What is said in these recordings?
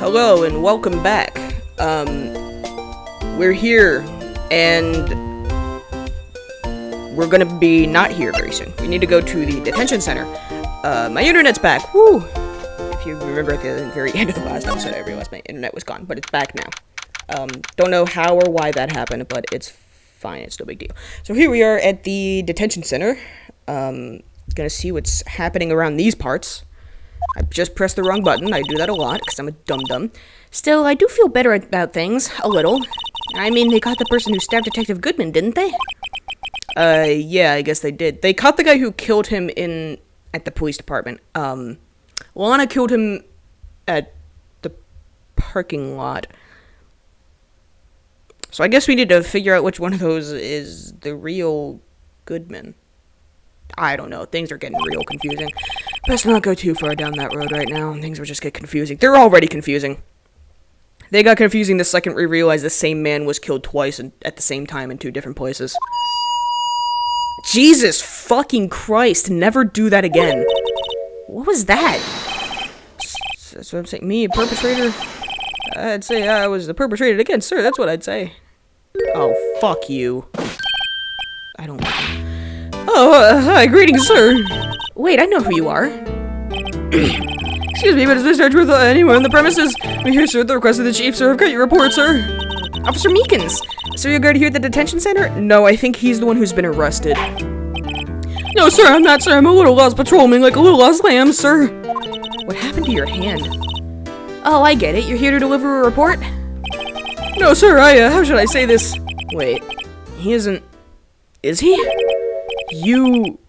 Hello and welcome back. We're here, and we're gonna be not here very soon. We need to go to the detention center. My internet's back. Woo! If you remember at the very end of the last episode, I realized my internet was gone, but it's back now. Don't know how or why that happened, but it's fine. It's no big deal. So here we are at the detention center. Gonna see what's happening around these parts. I just pressed the wrong button. I do that a lot, because I'm a dum-dum. Still, I do feel better about things, a little. I mean, they caught the person who stabbed Detective Goodman, didn't they? Yeah, I guess they did. They caught the guy who killed him at the police department. Lana killed him at the parking lot. So I guess we need to figure out which one of those is the real Goodman. I don't know. Things are getting real confusing. Let's not go too far down that road right now. Things will just get confusing. They're already confusing. They got confusing the second we realized the same man was killed twice at the same time in two different places. Jesus fucking Christ. Never do that again. What was that? That's what I'm saying. Me, a perpetrator? I'd say I was the perpetrator again, sir. That's what I'd say. Oh, fuck you. I don't like him. Oh, hi, greetings, sir. Wait, I know who you are. Excuse me, but is Mr. Truth anyone on the premises? We're here, sir, at the request of the chief, sir. I've got your report, sir. Officer Meekins. So you're going to here at the detention center? No, I think he's the one who's been arrested. No, sir, I'm not, sir. I'm a little lost patrolman, like a little lost lamb, sir. What happened to your hand? Oh, I get it. You're here to deliver a report? No, sir, how should I say this? Wait, he isn't... Is he? You...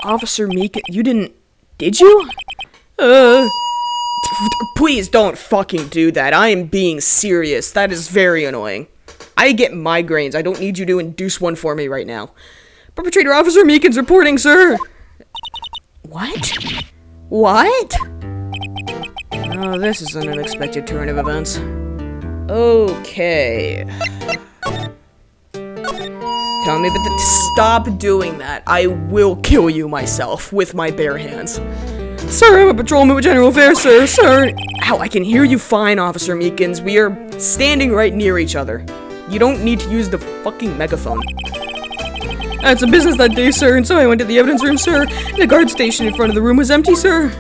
Officer Meekins... You didn't... Did you? Please don't fucking do that. I am being serious. That is very annoying. I get migraines. I don't need you to induce one for me right now. Perpetrator Officer Meekins reporting, sir. What? What? Oh, this is an unexpected turn of events. Okay. Tell me, but stop doing that. I will kill you myself with my bare hands. Sir, I'm a patrolman with General Affairs, sir. Sir. Ow, I can hear you fine, Officer Meekins. We are standing right near each other. You don't need to use the fucking megaphone. I had some business that day, sir, and so I went to the evidence room, sir. The guard station in front of the room was empty, sir.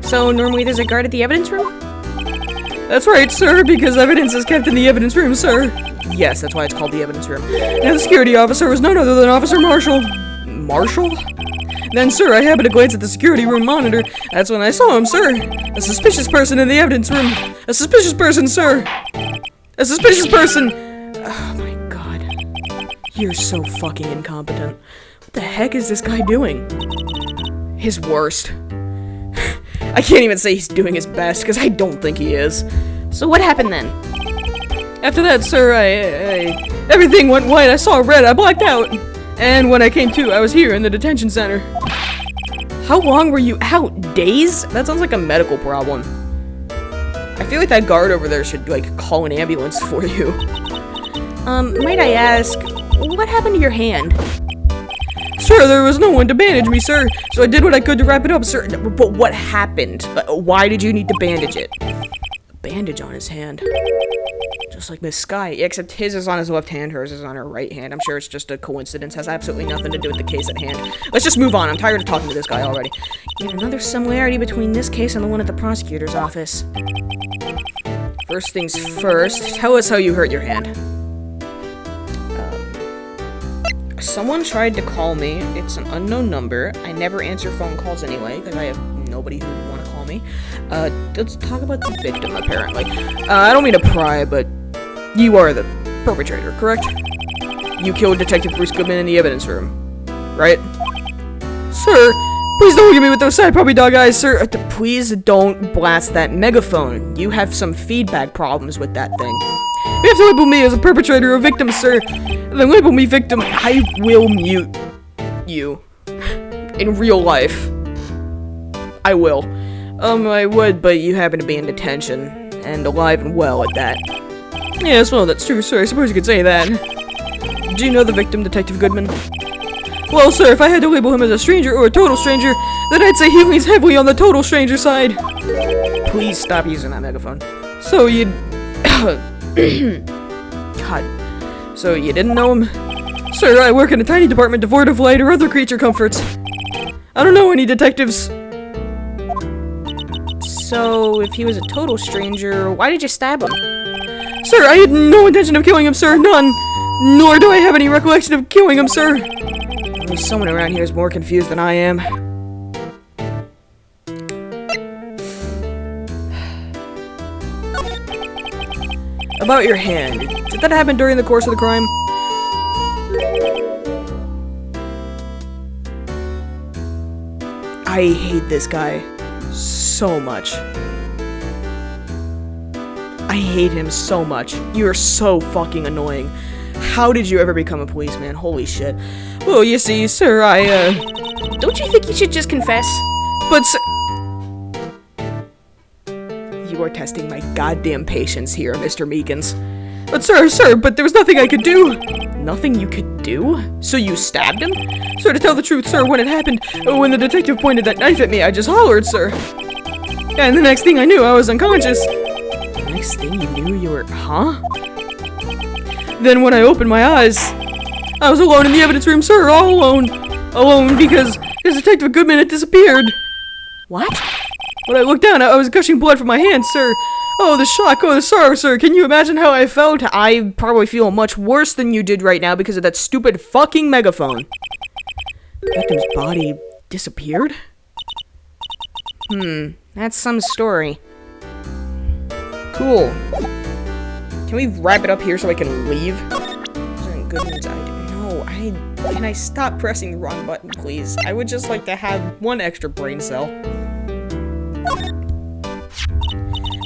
So, normally there's a guard at the evidence room? That's right, sir, because evidence is kept in the evidence room, sir. Yes, that's why it's called the evidence room. And the security officer was none other than Officer Marshall. Marshall? Then, sir, I happened to glance at the security room monitor. That's when I saw him, sir. A suspicious person in the evidence room. A suspicious person, sir. A suspicious person. Oh, my God. You're so fucking incompetent. What the heck is this guy doing? His worst. I can't even say he's doing his best, because I don't think he is. So what happened then? After that, sir, everything went white. I saw red. I blacked out. And when I came to, I was here in the detention center. How long were you out? Days? That sounds like a medical problem. I feel like that guard over there should, like, call an ambulance for you. Might I ask, what happened to your hand? Sir, there was no one to bandage me, sir. So I did what I could to wrap it up, sir. But what happened? Why did you need to bandage it? A bandage on his hand. Just like Miss Sky. Except his is on his left hand, hers is on her right hand. I'm sure it's just a coincidence. Has absolutely nothing to do with the case at hand. Let's just move on. I'm tired of talking to this guy already. Yet another similarity between this case and the one at the prosecutor's office. First things first, tell us how you hurt your hand. Someone tried to call me. It's an unknown number. I never answer phone calls anyway, because I have nobody who would want to call me. Let's talk about the victim, apparently. I don't mean to pry, but you are the perpetrator, correct? You killed Detective Bruce Goodman in the evidence room, right? Sir, please don't look at me with those sad puppy dog eyes, sir. Please don't blast that megaphone. You have some feedback problems with that thing. You have to label me as a perpetrator or victim, sir. Then label me victim. I will mute you. In real life. I will. I would, but you happen to be in detention. And alive and well at that. Yes, well, that's true, sir. I suppose you could say that. Do you know the victim, Detective Goodman? Well, sir, if I had to label him as a stranger or a total stranger, then I'd say he leans heavily on the total stranger side. Please stop using that megaphone. So you... God. So you didn't know him? Sir, I work in a tiny department devoid of light or other creature comforts. I don't know any detectives. So, if he was a total stranger, why did you stab him? Sir, I had no intention of killing him, sir. None. Nor do I have any recollection of killing him, sir. Someone around here is more confused than I am. About your hand. Did that happen during the course of the crime? I hate this guy so much. I hate him so much. You're so fucking annoying. How did you ever become a policeman? Holy shit. Well, you see, sir, Don't you think you should just confess? But, You are testing my goddamn patience here, Mr. Meekins. But sir, but there was nothing I could do. Nothing you could do? So you stabbed him? Sir, to tell the truth, sir, when it happened, when the detective pointed that knife at me, I just hollered, sir. And the next thing I knew, I was unconscious. The next thing you knew, you were... Huh? Then when I opened my eyes, I was alone in the evidence room, sir, all alone. Alone because Detective Goodman had disappeared. What? When I looked down, I was gushing blood from my hands, sir. Oh, the shock, oh, the sorrow, sir. Can you imagine how I felt? I probably feel much worse than you did right now because of that stupid fucking megaphone. The victim's body disappeared? That's some story. Cool. Can we wrap it up here so I can leave? Goodman's idea. No, can I stop pressing the wrong button, please? I would just like to have one extra brain cell.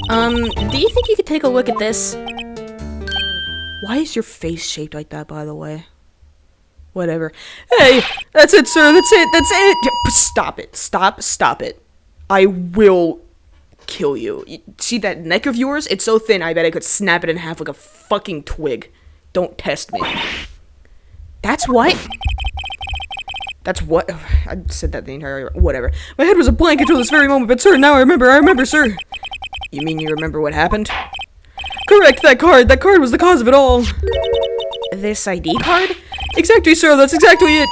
Do you think you could take a look at this? Why is your face shaped like that, by the way? Whatever. Hey, that's it, sir. That's it. Stop it. Stop it. I will kill you. See that neck of yours? It's so thin, I bet I could snap it in half like a fucking twig. Don't test me. That's what? That's what? I said that the entire... Whatever. My head was a blank until this very moment, but sir, now I remember, sir. You mean you remember what happened? Correct, that card was the cause of it all. This ID card? Exactly, sir, that's exactly it.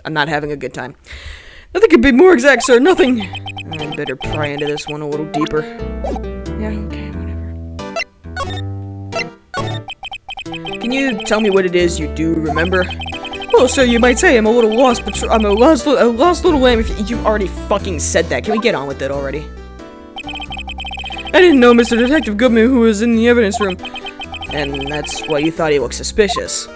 I'm not having a good time. Nothing could be more exact, sir, nothing. I better pry into this one a little deeper. Yeah, okay, whatever. Can you tell me what it is you do remember? Well, sir, you might say I'm a little lost, but I'm a lost little lamb. If you already fucking said that, can we get on with it already? I didn't know Mr. Detective Goodman, who was in the evidence room, and that's why you thought he looked suspicious.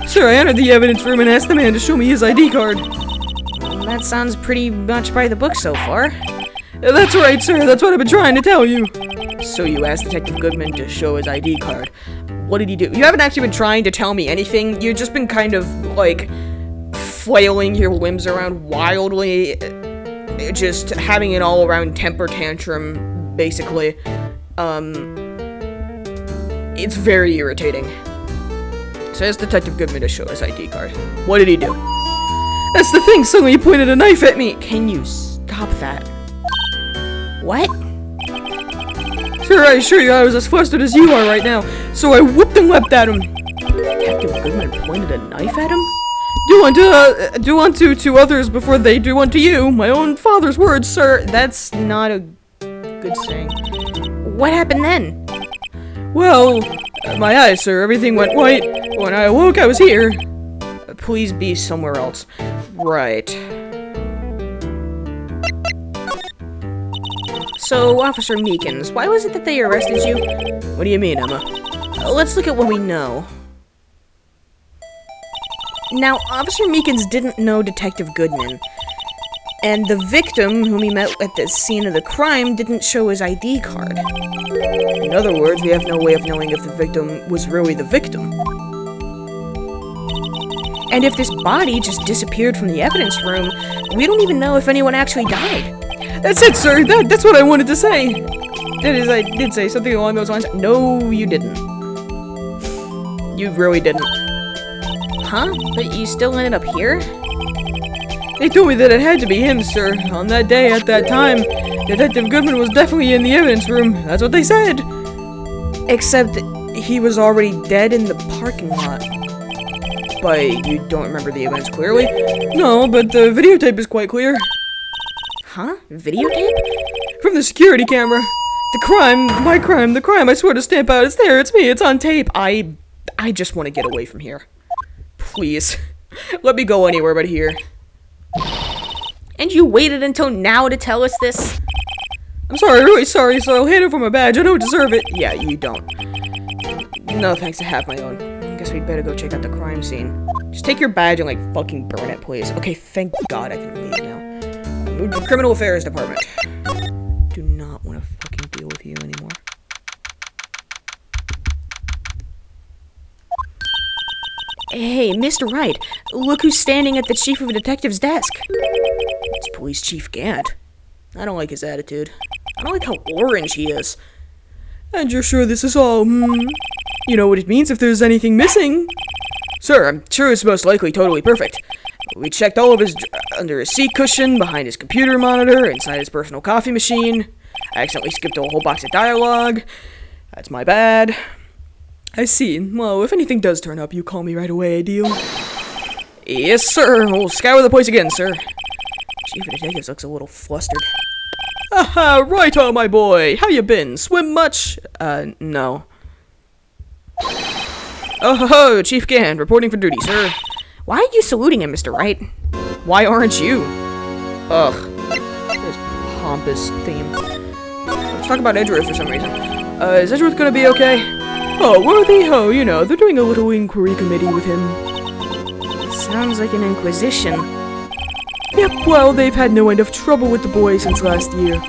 Sir, I entered the evidence room and asked the man to show me his ID card. That sounds pretty much by the book so far. That's right, sir. That's what I've been trying to tell you. So you asked Detective Goodman to show his ID card. What did he do? You haven't actually been trying to tell me anything. You've just been kind of, like, flailing your limbs around wildly. Just having an all-around temper tantrum, basically. It's very irritating. So asked Detective Goodman to show his ID card. What did he do? That's the thing, suddenly he pointed a knife at me! Can you stop that? What? Sir, I assure you I was as flustered as you are right now, so I whooped and leapt at him. Detective Goodman pointed a knife at him? Do unto others before they do unto you. My own father's words, sir. That's not a good saying. What happened then? Well, my eyes, sir. Everything went white. When I awoke, I was here. Please be somewhere else. Right. So, Officer Meekins, why was it that they arrested you? What do you mean, Emma? Let's look at what we know. Now, Officer Meekins didn't know Detective Goodman. And the victim, whom he met at the scene of the crime, didn't show his ID card. In other words, we have no way of knowing if the victim was really the victim. And if this body just disappeared from the evidence room, we don't even know if anyone actually died. That's it, sir. That's what I wanted to say. That is, I did say something along those lines. No, you didn't. You really didn't. Huh? But you still ended up here? They told me that it had to be him, sir. On that day, at that time, Detective Goodman was definitely in the evidence room. That's what they said. Except he was already dead in the parking lot. But you don't remember the events clearly? No, but the videotape is quite clear. Huh? Videotape? From the security camera. The crime, my crime, the crime, I swear to stamp out, it's there, it's me, it's on tape. I just want to get away from here. Please. Let me go anywhere but here. And you waited until now to tell us this? I'm sorry, really sorry, so I'll hand over my badge. I don't deserve it. Yeah, you don't. No thanks, I have my own. I guess we'd better go check out the crime scene. Just take your badge and, like, fucking burn it, please. Okay, thank God I can leave now. Move to the Criminal Affairs Department. Do not want to fucking deal with you anymore. Hey, Mr. Wright, look who's standing at the chief of detective's desk. It's Police Chief Gant. I don't like his attitude. I don't like how orange he is. And you're sure this is all, You know what it means if there's anything missing? Sir, I'm sure it's most likely totally perfect. We checked all of his under his seat cushion, behind his computer monitor, inside his personal coffee machine. I accidentally skipped a whole box of dialogue. That's my bad. I see. Well, if anything does turn up, you call me right away, deal? Yes, sir. We'll scour the place again, sir. Chief of Detectives looks a little flustered. Aha, righto, my boy. How you been? Swim much? No. Oh ho ho, Chief Gant, reporting for duty, sir. Why are you saluting him, Mr. Wright? Why aren't you? Ugh. This pompous theme. Let's talk about Edgeworth for some reason. Is Edgeworth gonna be okay? Oh, worthy ho, you know, they're doing a little inquiry committee with him. Sounds like an inquisition. Yep, well, they've had no end of trouble with the boy since last year.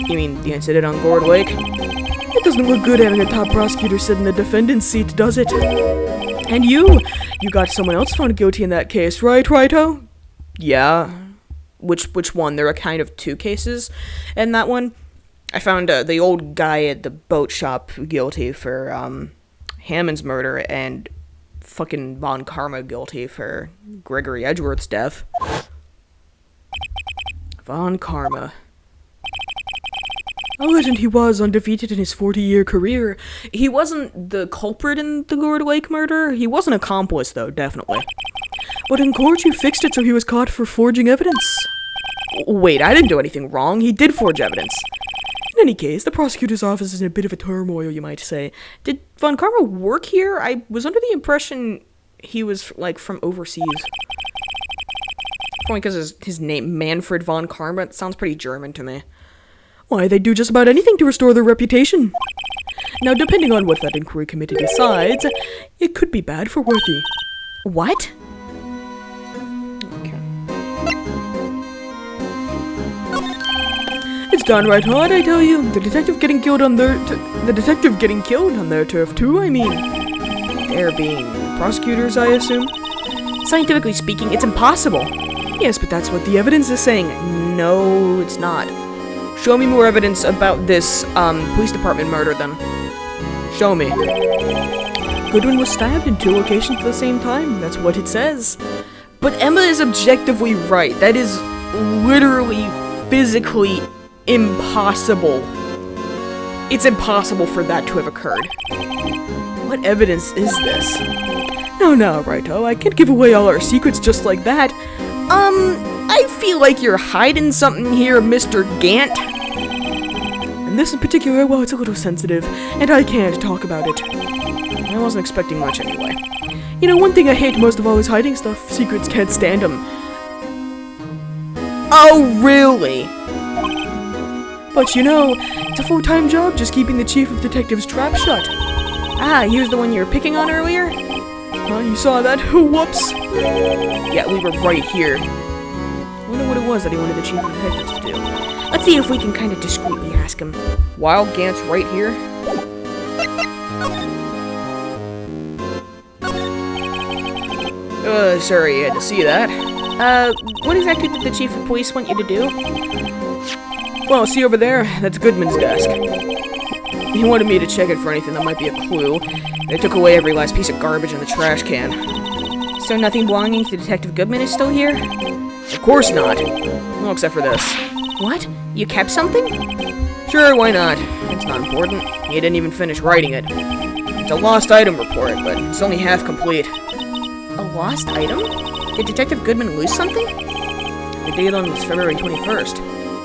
You mean the incident on Gourd Lake? It doesn't look good having a top prosecutor sit in the defendant's seat, does it? And you got someone else found guilty in that case, right, Righto? Yeah. Which one? There are kind of two cases in that one. I found the old guy at the boat shop guilty for Hammond's murder, and fucking Von Karma guilty for Gregory Edgeworth's death. Von Karma. A legend he was, undefeated in his 40-year career. He wasn't the culprit in the Gourd Lake murder. He was an accomplice, though, definitely. But in court, you fixed it so he was caught for forging evidence. Wait, I didn't do anything wrong. He did forge evidence. In any case, the prosecutor's office is in a bit of a turmoil, you might say. Did Von Karma work here? I was under the impression he was, like, from overseas. Probably because his name, Manfred Von Karma, it sounds pretty German to me. Why, they'd do just about anything to restore their reputation. Now, depending on what that inquiry committee decides, it could be bad for Worthy. What? Okay. It's downright hard, I tell you. The detective getting killed on their turf too, I mean. They're being prosecutors, I assume? Scientifically speaking, it's impossible. Yes, but that's what the evidence is saying. No, it's not. Show me more evidence about this, police department murder, then. Show me. Goodwin was stabbed in 2 locations at the same time. That's what it says. But Emma is objectively right. That is literally, physically impossible. It's impossible for that to have occurred. What evidence is this? No, Righto, I can't give away all our secrets just like that. I feel like you're hiding something here, Mr. Gant. And this in particular, well, it's a little sensitive, and I can't talk about it. I wasn't expecting much anyway. You know, one thing I hate most of all is hiding stuff. Secrets can't stand them. Oh, really? But you know, it's a full-time job just keeping the chief of detectives' trap shut. Ah, he was the one you were picking on earlier? Oh, you saw that? Whoops. Yeah, we were right here. I wonder what it was that he wanted the chief of detectives to do. Let's see if we can kind of discreetly ask him. While Gant's right here? Sorry you had to see that. What exactly did the chief of police want you to do? Well, see over there? That's Goodman's desk. He wanted me to check it for anything that might be a clue. They took away every last piece of garbage in the trash can. So nothing belonging to Detective Goodman is still here? Of course not. Well, except for this. What? You kept something? Sure, why not? It's not important. He didn't even finish writing it. It's a lost item report, but it's only half complete. A lost item? Did Detective Goodman lose something? The date on is February 21st.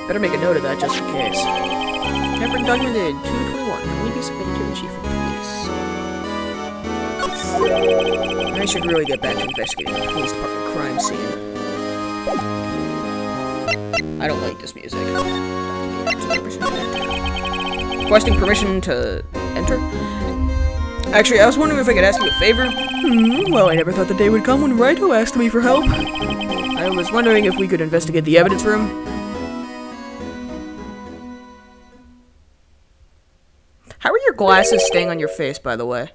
Better make a note of that just in case. Handwritten document dated 2/21. Will be submitted to the chief of police. I should really get back to investigating the police department crime scene. I don't like this music. Requesting permission to enter? Actually, I was wondering if I could ask you a favor. Well, I never thought the day would come when Wright asked me for help. I was wondering if we could investigate the evidence room. How are your glasses staying on your face, by the way?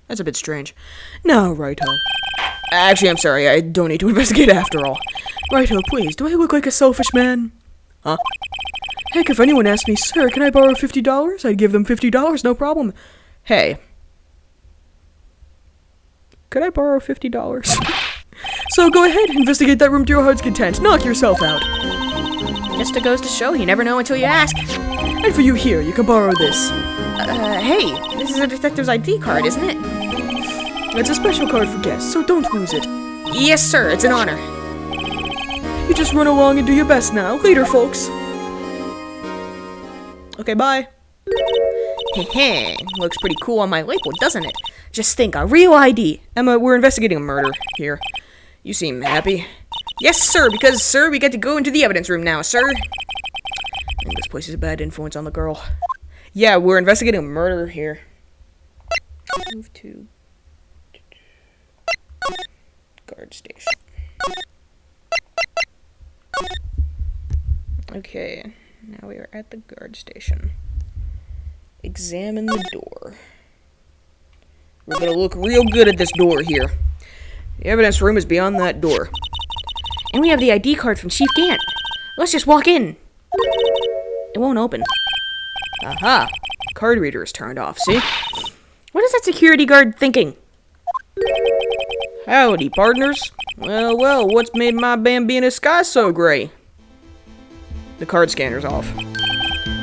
That's a bit strange. No, Righto. Actually, I'm sorry. I don't need to investigate after all. Righto, please. Do I look like a selfish man? Huh? Heck, if anyone asked me, sir, can I borrow $50? I'd give them $50, no problem. Hey. Could I borrow $50? So go ahead, investigate that room to your heart's content. Knock yourself out. Just goes to show you never know until you ask. And for you here, you can borrow this. Hey, this is a detective's ID card, isn't it? It's a special card for guests, so don't lose it. Yes, sir, it's an honor. You just run along and do your best now. Later, folks. Okay, bye. Heh, looks pretty cool on my label, doesn't it? Just think, a real ID. Emma, we're investigating a murder here. You seem happy. Yes, sir, because, sir, we get to go into the evidence room now, sir. I think this place is a bad influence on the girl. Yeah, we're investigating a murder here. Move to guard station. Okay, now we are at the guard station. Examine the door. We're gonna look real good at this door here. The evidence room is beyond that door. And we have the ID card from Chief Gant. Let's just walk in. It won't open. Aha! Card reader is turned off, see? What is that security guard thinking? Howdy, partners. Well, what's made my Bambina sky so gray? The card scanner's off.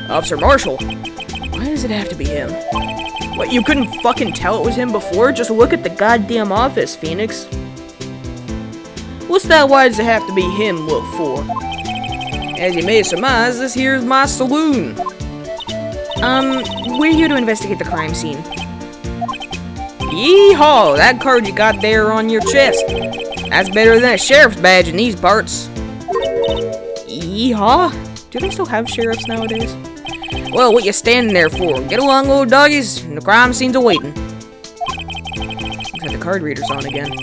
Officer Marshall. Why does it have to be him? What, you couldn't fucking tell it was him before? Just look at the goddamn office, Phoenix. What's that why does it have to be him look for? As you may surmise, this here's my saloon. We're here to investigate the crime scene. Yeehaw! That card you got there on your chest. That's better than a sheriff's badge in these parts. Yeehaw? Do they still have sheriffs nowadays? Well, what you standing there for? Get along, little doggies. The crime scene's awaiting. Looks like the card reader's on again.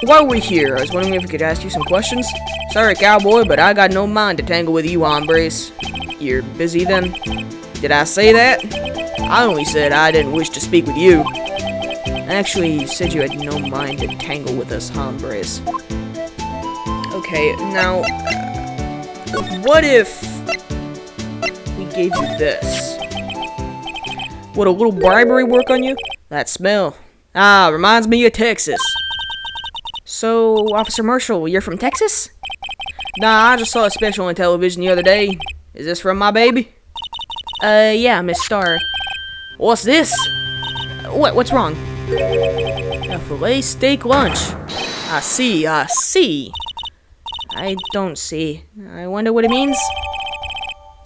While we're here, I was wondering if we could ask you some questions. Sorry, cowboy, but I got no mind to tangle with you hombres. You're busy then? Did I say that? I only said I didn't wish to speak with you. Actually, you said you had no mind to tangle with us hombres. Okay, now, what if we gave you this? Would a little bribery work on you? That smell. Ah, reminds me of Texas. So, Officer Marshall, you're from Texas? Nah, I just saw a special on television the other day. Is this from my baby? Yeah, Miss Starr. What's this? What's wrong? A filet steak lunch. I see. I don't see. I wonder what it means.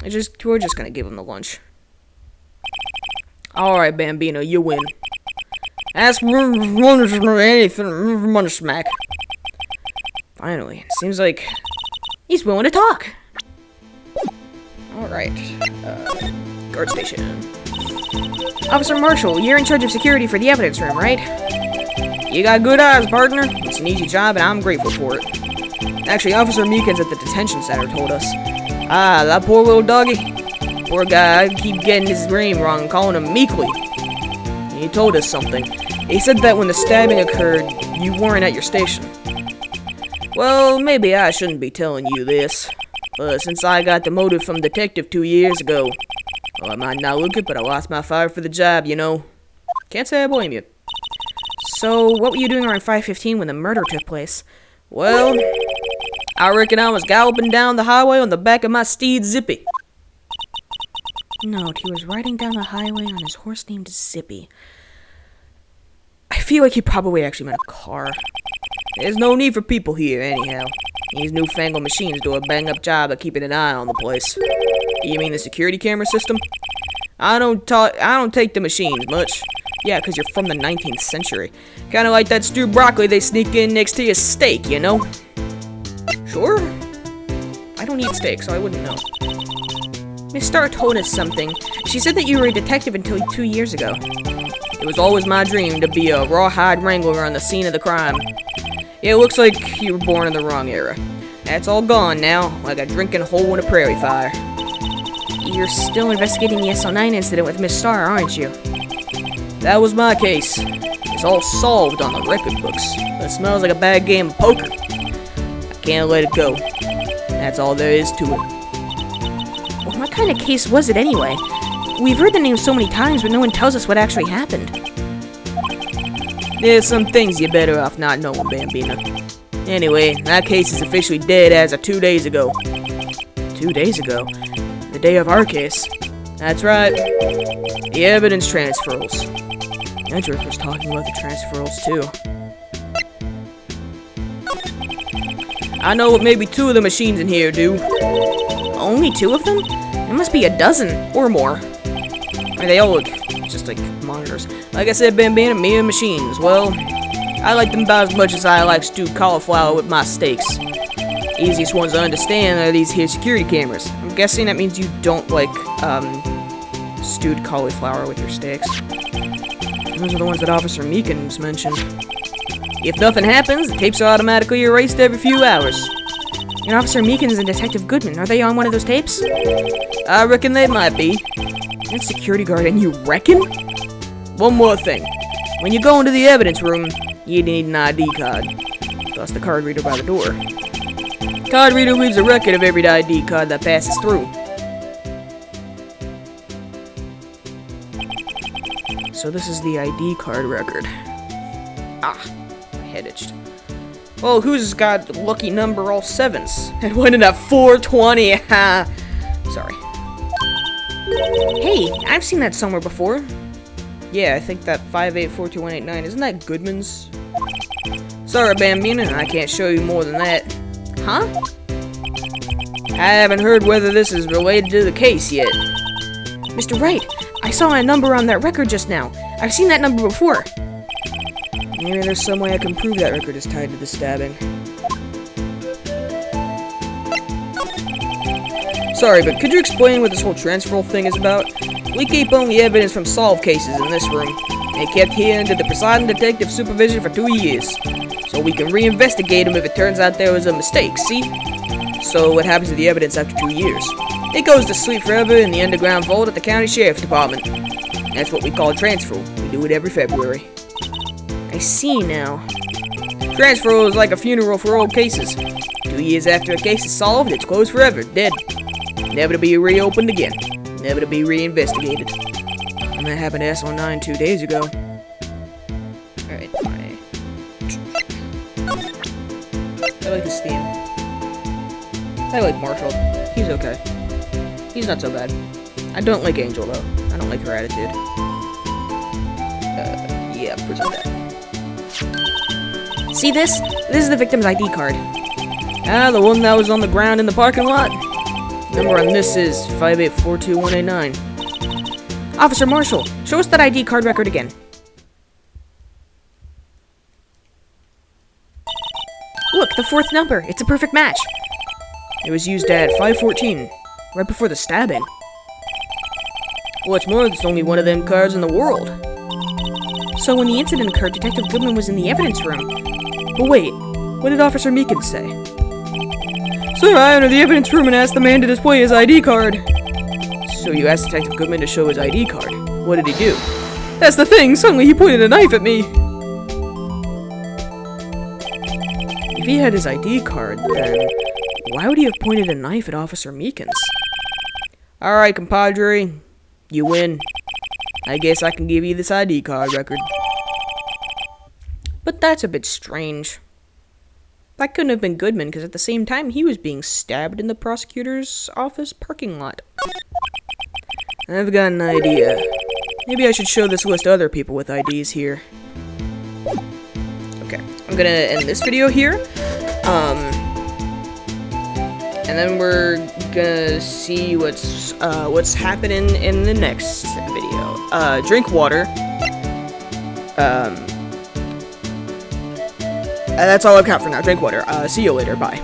We're just gonna give him the lunch. Alright, Bambino, you win. Ask anything, money smack. Finally, it seems like he's willing to talk. Alright. Guard station. Officer Marshall, you're in charge of security for the evidence room, right? You got good eyes, partner. It's an easy job, and I'm grateful for it. Actually, Officer Meekins at the detention center told us. Ah, that poor little doggy. Poor guy, I keep getting his name wrong and calling him Meekly. He told us something. He said that when the stabbing occurred, you weren't at your station. Well, maybe I shouldn't be telling you this. But since I got the motive from Detective 2 years ago, well, I might not look it, but I lost my fire for the job, you know. Can't say I blame you. So, what were you doing around 5:15 when the murder took place? Well, I reckon I was galloping down the highway on the back of my steed Zippy. Note, he was riding down the highway on his horse named Zippy. I feel like he probably actually meant a car. There's no need for people here, anyhow. These newfangled machines do a bang-up job of keeping an eye on the place. You mean the security camera system? I don't take the machines much. Yeah, 'cause you're from the 19th century. Kinda like that stewed broccoli they sneak in next to your steak, you know? Sure. I don't eat steak, so I wouldn't know. Miss Starr told us something. She said that you were a detective until 2 years ago. It was always my dream to be a rawhide wrangler on the scene of the crime. It looks like you were born in the wrong era. That's all gone now, like a drinking hole in a prairie fire. You're still investigating the SO9 incident with Miss Starr, aren't you? That was my case. It's all solved on the record books. It smells like a bad game of poker. I can't let it go. That's all there is to it. Well, what kind of case was it anyway? We've heard the name so many times, but no one tells us what actually happened. There's some things you're better off not knowing, Bambina. Anyway, that case is officially dead as of 2 days ago. 2 days ago? The day of our case? That's right. The evidence transfers. Edric was talking about the transfers too. I know what maybe 2 of the machines in here do. Only 2 of them? There must be a dozen or more. And they all look just like monitors. Like I said, Bambina, mere machines. Well, I like them about as much as I like stewed cauliflower with my steaks. Easiest ones to understand are these here security cameras. I'm guessing that means you don't like, stewed cauliflower with your steaks. Those are the ones that Officer Meekins mentioned. If nothing happens, the tapes are automatically erased every few hours. And Officer Meekins and Detective Goodman, are they on one of those tapes? I reckon they might be. You're a security guard and you reckon? One more thing. When you go into the evidence room, you need an ID card. Plus the card reader by the door. Card reader leaves a record of every ID card that passes through. So this is the ID card record. Ah, my head itched. Well, who's got lucky number all 7s? And went in at 420, ha! Sorry. Hey, I've seen that somewhere before. Yeah, I think that 5842189, isn't that Goodman's? Sorry, Bambina, I can't show you more than that. Huh? I haven't heard whether this is related to the case yet. Mr. Wright, I saw a number on that record just now. I've seen that number before. Maybe there's some way I can prove that record is tied to the stabbing. Sorry, but could you explain what this whole transfer thing is about? We keep only evidence from solved cases in this room, and kept here under the presiding detective's supervision for 2 years, so we can reinvestigate them if it turns out there was a mistake, see? So what happens to the evidence after 2 years? It goes to sleep forever in the underground vault at the county sheriff's department. That's what we call transfer. We do it every February. I see now. Transfer is like a funeral for old cases. 2 years after a case is solved, it's closed forever, dead. Never to be reopened again. Never to be reinvestigated. And that happened to SO9 2 days ago. Alright, I like his theme. I like Marshall. He's okay. He's not so bad. I don't like Angel, though. I don't like her attitude. Yeah, present that. See this? This is the victim's ID card. Ah, the one that was on the ground in the parking lot? Number on this is 5842189. Officer Marshall, show us that ID card record again. Look, the 4th number. It's a perfect match. It was used at 514, right before the stabbing. What's more, it's only one of them cards in the world. So when the incident occurred, Detective Goodman was in the evidence room. But wait, what did Officer Meekins say? Sir, I entered the evidence room and asked the man to display his ID card. So you asked Detective Goodman to show his ID card. What did he do? That's the thing, suddenly he pointed a knife at me. If he had his ID card, then why would he have pointed a knife at Officer Meekins? Alright, compadre. You win. I guess I can give you this ID card record. But that's a bit strange. That couldn't have been Goodman, because at the same time, he was being stabbed in the prosecutor's office parking lot. I've got an idea. Maybe I should show this list to other people with IDs here. Okay, I'm gonna end this video here. And then we're gonna see what's happening in the next video. Drink water. That's all I've got for now. Drink water. See you later. Bye.